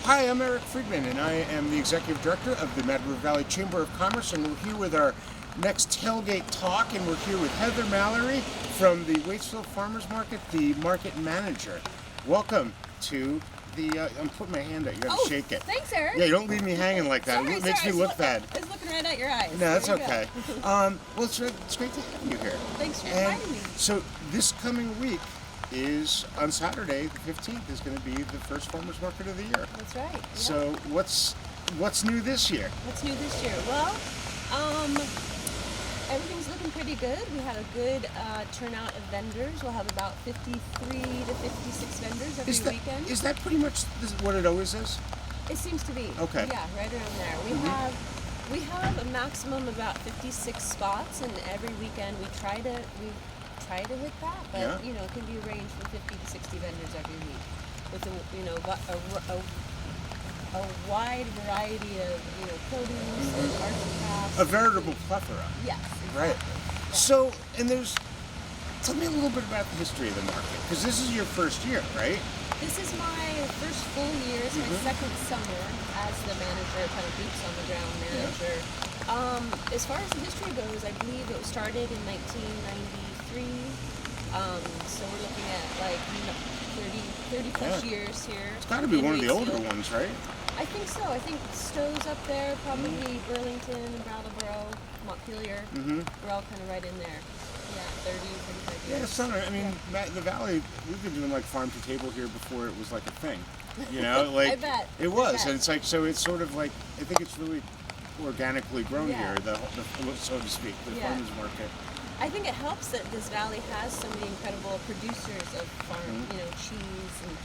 Hi, I'm Eric Friedman, and I am the Executive Director of the Mad River Valley Chamber of Commerce, and we're here with our next Tailgate Talk, and we're here with Heather Mallory from the Waitsfield Farmers Market, the market manager. Welcome to the, I'm putting my hand out, you gotta shake it. Thanks, Eric. Yeah, you don't leave me hanging like that. It makes me look bad. I was looking right at your eyes. No, that's okay. Well, it's great to have you here. Thanks for inviting me. So this coming week is on Saturday, the 15th, is going to be the first farmers market of the year. That's right. Yeah. So what's new this year? What's new this year? Well, everything's looking pretty good. We had a good turnout of vendors. We'll have about 53 to 56 vendors every weekend. Is that pretty much what it always is? It seems to be. Okay. Yeah, right around there. We have a maximum of about 56 spots, and every weekend we try to hit that, but it can be a range from 50 to 60 vendors every week with a wide variety of produce and arts and crafts. A veritable plethora. Yes. Exactly. Right. Yeah. So, tell me a little bit about the history of the market, because this is your first year, right? This is my first full year. It's my second summer as the manager, kind of boots on the ground manager. Yeah. As far as the history goes, I believe it started in 1993. So we're looking at like 30 plus years here. It's got to be one of the older ones, right? I think so. I think Stow's up there, probably Burlington, Brattleboro, Montpelier. We're all kind of right in there. Yeah, 30, 35 years. Yeah, it's not, I mean, the Valley, we've been doing like farm to table here before it was like a thing. Like I bet. It was, and it's like, so it's sort of like, I think it's really organically grown here, the so to speak, the farmers market. I think it helps that this valley has so many incredible producers of farm, cheese and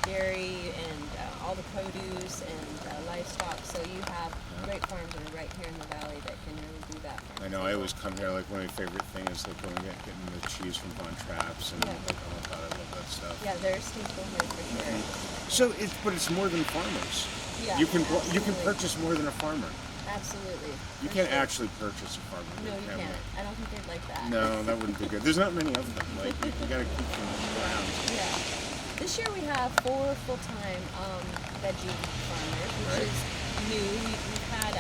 dairy and all the produce and livestock. So you have great farms that are right here in the valley that can really do that. I know. I always come here. Like one of my favorite things is like going and getting the cheese from Von Trapp's and like, oh my God, I love that stuff. Yeah, they're staple here for sure. So but it's more than farmers. Yeah, you can purchase more than a farmer. Absolutely. You can't actually purchase a farmer. No, you can't. I don't think they'd like that. No, that wouldn't be good. There's not many of them. Like you got to keep them around. Yeah. This year we have 4 full-time veggie farmers, which is new. We've had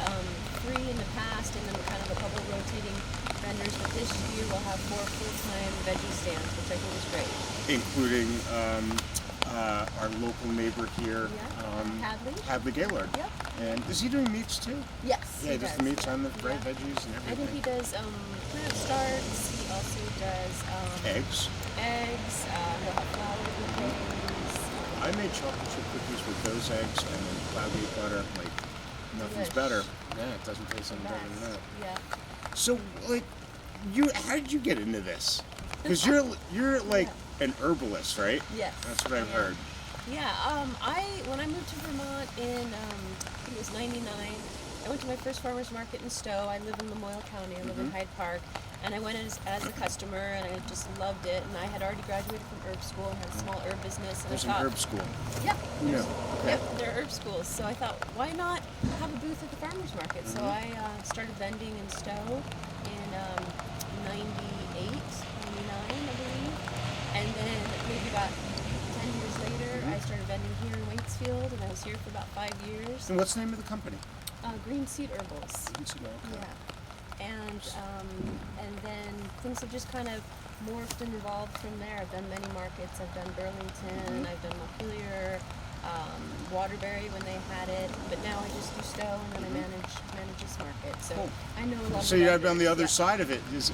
3 in the past, and then kind of a couple rotating vendors. But this year we'll have 4 full-time veggie stands, which I think is great. Including our local neighbor here, Hadley Gaylord. Yep. And is he doing meats too? Yes. Yeah, he does the meats on the fried veggies and everything. I think he does plant starts. He also does eggs. He'll have flour with eggs. I made chocolate chip cookies with those eggs and then cloud-baked butter. Like nothing's better. Yeah, it doesn't taste any better than that. Yeah. So, like, how did you get into this? Because you're like an herbalist, right? Yes. That's what I've heard. Yeah. When I moved to Vermont in I think it was '99, I went to my first farmers market in Stowe. I live in Lamoille County. I live in Hyde Park, and I went as a customer, and I just loved it. And I had already graduated from herb school and had a small herb business. And There's I thought, an herb school. Yeah. Yeah. Okay. Yep, there are herb schools. So I thought, why not have a booth at the farmers market? So I started vending in Stowe in 98, 99, I believe. And then maybe about 10 years later, I started vending here in Waitsfield, and I was here for about 5 years. And what's the name of the company? Green Seed Herbals. Green Seed, okay. Yeah. And then things have just kind of morphed and evolved from there. I've done many markets. I've done Burlington. I've done Montpelier, Waterbury when they had it. But now I just do Stowe, and then I manage this market. So I know a lot. So you have on the other side of it because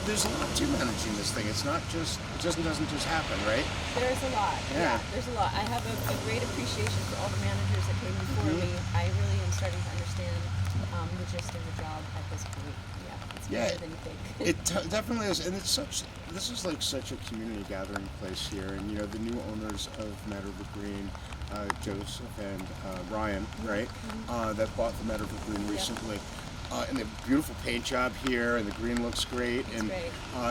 there's a lot to managing this thing. It's not just doesn't just happen, right? There's a lot. Yeah, there's a lot. I have a great appreciation for all the managers that came before me. I really am starting to understand the gist of the job at this point. Yeah, it's better than you think. It definitely is, and this is like such a community gathering place here, and the new owners of Mad River Green, Joseph and Ryan, right, that bought the Mad River Green recently. And the beautiful paint job here, and the green looks great.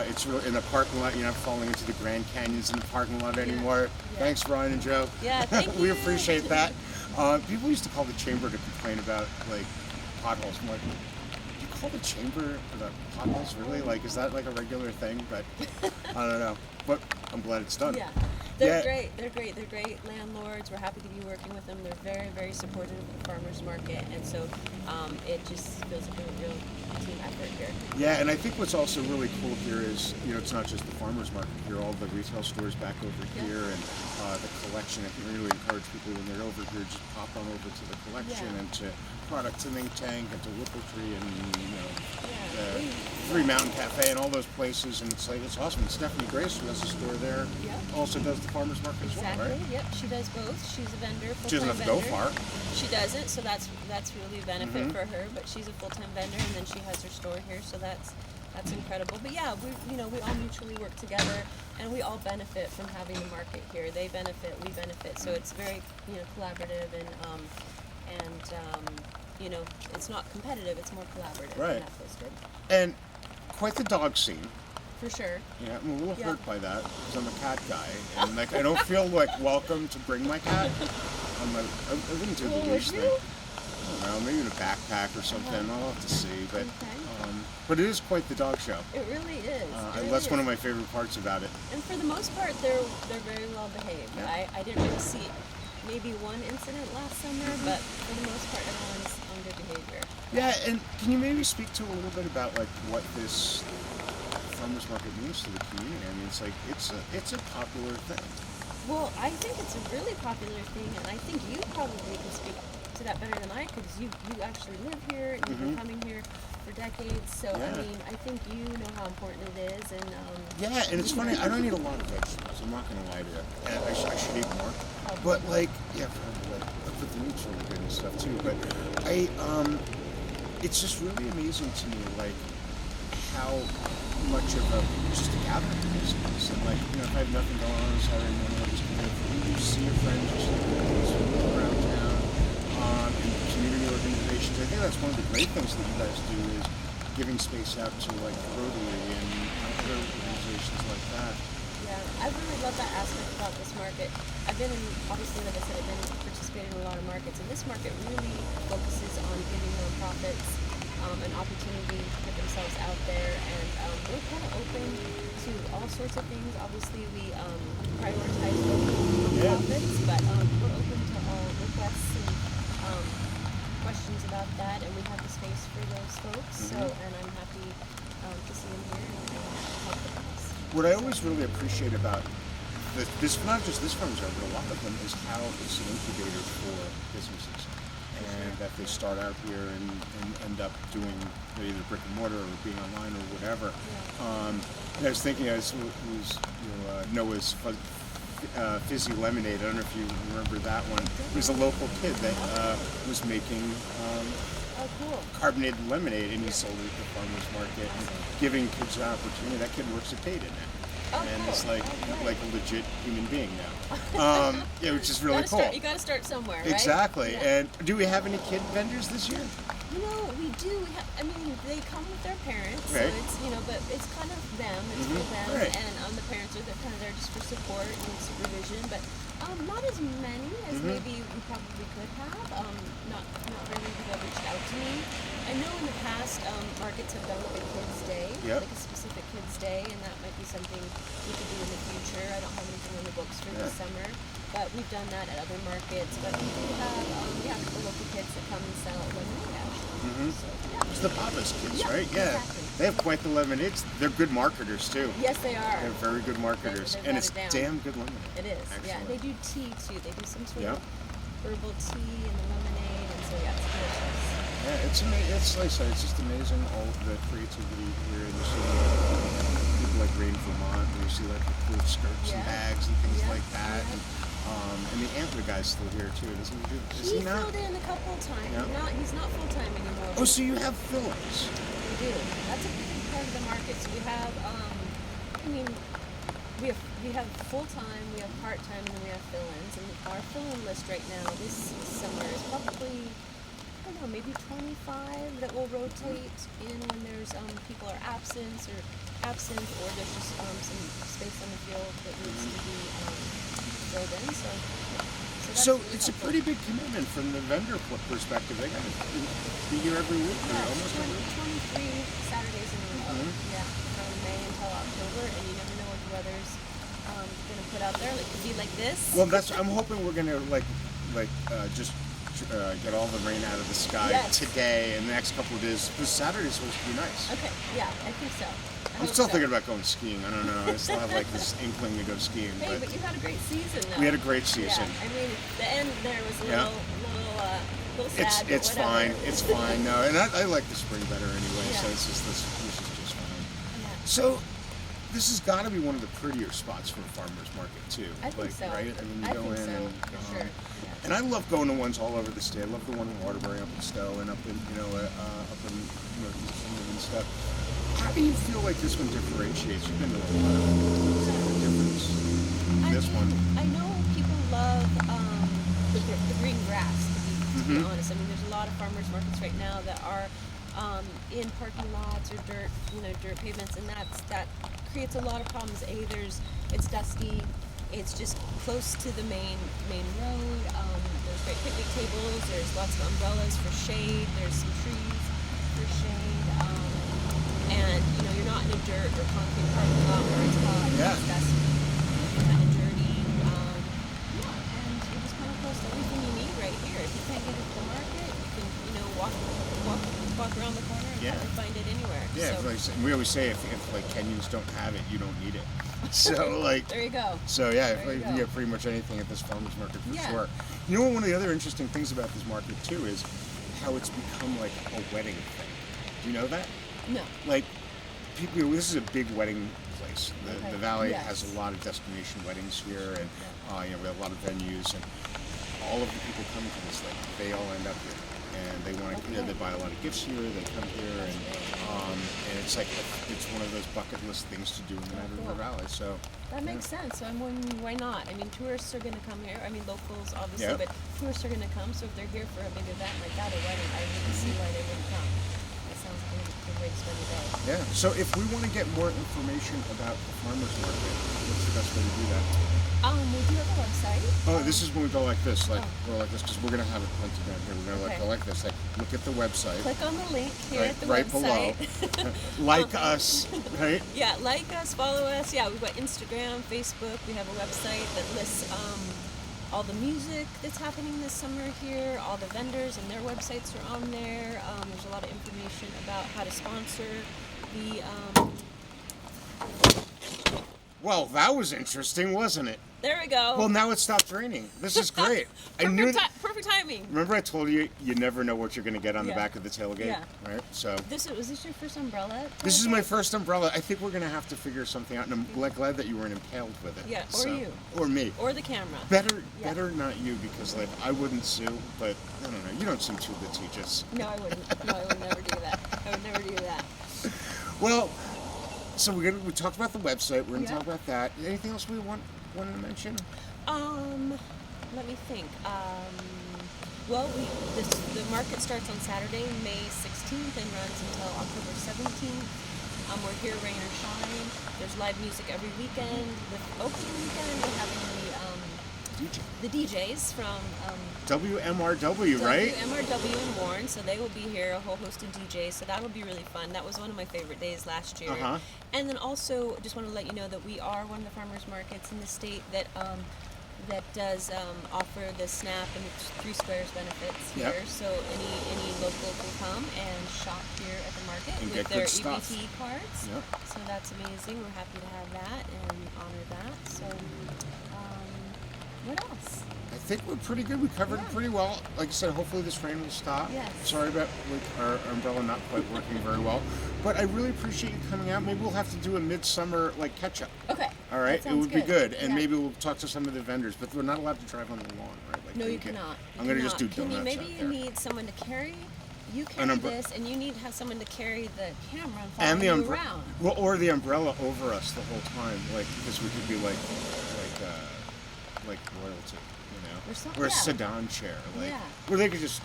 It's really in the parking lot. You're not falling into the Grand Canyons in the parking lot anymore. Yeah. Thanks, Ryan and Joe. Yeah, thank we you. appreciate that. People used to call the chamber to complain about like potholes. I'm like, you call the chamber about potholes? Really? Like, is that like a regular thing? But I don't know. But I'm glad it's done. Yeah. They're Yeah. great. They're great. They're great landlords. We're happy to be working with them. They're very, very supportive of the farmers market, and so it just feels like a real team effort here. Yeah, and I think what's also really cool here is, it's not just the farmers market here, all the retail stores back over here, and the collection. I can really encourage people when they're over here, just pop on over to the collection and to Products and Think Tank and to Whippletree and Three Mountain Cafe and all those places, and it's awesome. And Stephanie Grace, who has a store there, also does the farmers market as well, right? Yep, she does both. She's a vendor, She doesn't full-time have to go vendor. far. She doesn't, so that's really a benefit for her. But she's a full-time vendor, and then she has her store here, so that's incredible. But yeah, we all mutually work together, and we all benefit from having the market here. They benefit, we benefit. So it's very collaborative, and it's not competitive. It's more collaborative. Right. And that feels good. And quite the dog scene. For sure. Yeah, I'm a little hurt by that because I'm a cat guy, and I don't feel welcome to bring my cat. I wouldn't do the leash thing. I don't know, maybe in a backpack or something. I'll have to see, but it is quite the dog show. It really is. That's one of my favorite parts about it. And for the most part, they're very well behaved. Yeah. I didn't really see maybe one incident last summer, but for the most part, everyone's on good behavior. Yeah, and can you maybe speak to a little bit about what this farmers market means to the community? I mean, it's a popular thing. Well, I think it's a really popular thing, and I think you probably can speak to that better than I could, because you actually live here and you've been coming here for decades. So I mean, I think you know how important it is, and and it's funny. I don't eat a lot of vegetables. I'm not gonna lie to you. And I should eat more. But but the meat's really good and stuff too. But it's just really amazing to me, how much of just a gathering place it is. And if I have nothing going on Saturday morning, I'll just come in. You see your friends, just around town, and community organizations. I think that's one of the great things that you guys do is giving space out to Rotary and other organizations like that. Yeah, I really love that aspect about this market. I've been obviously, like I said, I've been participating in a lot of markets, and this market really focuses on giving nonprofits an opportunity to put themselves out there, and we're kind of open to all sorts of things. Obviously, we prioritize local nonprofits, but we're open to all requests and questions about that, and we have the space for those folks. So, and I'm happy to see them here and help them us. What I always really appreciate about this, not just this farm's market, but a lot of them, is how it's an incubator for businesses. And that they start out here and end up doing either brick and mortar or being online or whatever. And I was thinking, Noah's Fizzy Lemonade. I don't know if you remember that one. It was a local kid that was making carbonated lemonade, and he sold it at the farmers market, and giving kids an opportunity. That kid works at Tailgate now. And it's like a legit human being now. Which is really cool. You gotta start somewhere, right? Exactly. Yeah. And do we have any kid vendors this year? We do. They come with their parents, right. So it's but it's kind of them. It's for them, right. and the parents are kind of there just for support and supervision. But not as many as maybe we probably could have. Not very many people have reached out to me. I know in the past markets have done a kids' day, like a specific kids' day, and that might be something we could do in the future. I don't have anything on the books for this summer, but we've done that at other markets. But we do have a couple local kids that come and sell lemonade. So, It's the Papa's kids, right? Exactly. They have quite the lemonades. They're good marketers too. Yes, they are. They're very good marketers, They've and got it's it down. damn good lemonade. It is. Excellent. Yeah, and they do tea too. They do some sort of Yeah. herbal tea and the lemonade, and so it's delicious. Yeah, it's amazing. It's like I said, it's just amazing all of the creativity here in the city. People like Rain Vermont, where you see the cool skirts and bags and things like that. And the Antler guy's still here too, doesn't he? Is he not? Filled in a couple times. Yeah. He's not full time anymore. Oh, so you have fill-ins? We do. That's a big part of the market. So we have, we have full time, we have part time, and then we have fill-ins. And our fill-in list right now this summer is probably, I don't know, maybe 25 that will rotate in when there's people are absent, or there's just some space on the field that needs to be filled in. So it's a pretty big commitment from the vendor perspective. They got to be here every week, almost every week. 23 Saturdays in a row. Yeah, from May until October, and you never know what the weather's gonna put out there? Like, could be like this? Well, I'm hoping we're gonna just get all the rain out of the sky today and the next couple of days. Because Saturday's supposed to be nice. Okay, yeah, I think so. I'm still thinking about going skiing. I don't know. I still have like this inkling to go skiing. Hey, but you had a great season, though. We had a great season. Yeah, I mean, the end there was a little sad. It's but whatever. fine. It's fine. No, and I like the spring better anyway. Yeah. So it's just this is just fine. Yeah. So this has got to be one of the prettier spots for a farmer's market too. I think so. Right? I mean, you I go think in so, and for sure. Yeah. and I love going to ones all over the state. I love the one in Waterbury, up in Stowe, and up in up in Northeast England and stuff. How do you feel like this one differentiates? You've been to a lot of difference. This one. I know people love the green grass. To be honest, I mean, there's a lot of farmers markets right now that are in parking lots or dirt pavements, and that creates a lot of problems. It's dusty. It's just close to the main road. There's great picnic tables. There's lots of umbrellas for shade. There's some trees for shade. And you're not in a dirt or concrete parking lot where it's hot. Yeah. It's dusty. It's kind of dirty. And you're just kind of close to everything you need right here. If you can't get it to the market, you can walk around the corner and probably find it anywhere. Yeah, So, we always say if like Kenyans don't have it, you don't need it. So like there you go. So yeah, There you you go. get pretty much anything at this farmers market for Yeah. sure. You know, one of the other interesting things about this market too is how it's become like a wedding thing. Do you know that? No. Like people, this is a big wedding place. The valley Yes. has a lot of destination weddings here, and we have a lot of venues, and all of the people coming to this lake, they all end up here, and they want to. They buy a lot of gifts here. They come here, and it's like it's one of those bucket list things to do in the Niagara River Valley. So that makes sense. So I'm wondering, why not? I mean, tourists are going to come here. I mean, locals obviously, Yeah. but tourists are going to come. So if they're here for a big event like that, a wedding, I wouldn't see why they wouldn't come. That sounds like a good way to spend a day. Yeah. So if we want to get more information about the farmers market, what's the best way to do that? We do have a website. Oh, this is when we go like this, go like this, because we're gonna have it printed down here. We're gonna go like this, like look at the website. Click on the link here at the right website. below. Like us, right? Yeah, like us, follow us. Yeah, we've got Instagram, Facebook. We have a website that lists all the music that's happening this summer here. All the vendors and their websites are on there. There's a lot of information about how to sponsor the. Well, that was interesting, wasn't it? There we go. Well, now it stopped raining. This is great. Perfect timing. Remember I told you never know what you're going to get on the back of the tailgate? Yeah. Right? So Was this your first umbrella? this is my first umbrella. I think we're going to have to figure something out, and I'm glad that you weren't impaled with it. Yeah, or you. Or me. Or the camera. Better not you, because like I wouldn't sue, but I don't know. You don't seem too litigious. No, I wouldn't. No, I would never do that. I would never do that. Well, so we talked about the website. We're going to talk about that. Anything else we wanted to mention? Let me think. Well, the market starts on Saturday, May 16th, and runs until October 17th. We're here, rain or shine. There's live music every weekend. With opening weekend, we're having the DJs from WMRW, right? WMRW in Warren, so they will be here, a whole host of DJs, so that'll be really fun. That was one of my favorite days last year. And then also, just want to let you know that we are one of the farmers markets in the state that does offer the SNAP and 3 Squares benefits here. Yep. So any local can come and shop here at the market And with get their good stuff. EBT cards. Yep. So that's amazing. We're happy to have that and honor that. So what else? I think we're pretty good. We covered it pretty well. Like I said, hopefully this rain will stop. Yes. Sorry about our umbrella not quite working very well. But I really appreciate you coming out. Maybe we'll have to do a midsummer catch-up. Okay. All right? That It would be sounds good. And Yeah. maybe we'll talk to some of the vendors. But we're not allowed to drive on the lawn, right? Like No, you cannot. I'm going to just do donuts Maybe out you there. need someone to carry. You carry this, and you need to have someone to carry the camera and follow And the you around. Well, or the umbrella over us the whole time, because we could be like royalty, or a sedan chair, where they could just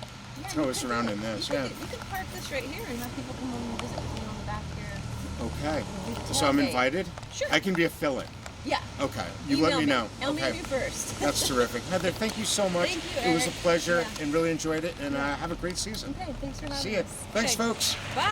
tow us around in this. We could park this right here and have people come over and visit with you on the back here. Okay. So I'm invited? Sure. I can be a fill-in. Yeah. Okay. You let me know. I'll Okay. name you first. That's terrific. Heather, thank you so much. Thank you, It was a Eric. pleasure Yeah. and really enjoyed it. And have a great season. Okay, thanks for having See ya. us. Thanks, Okay. folks. Bye.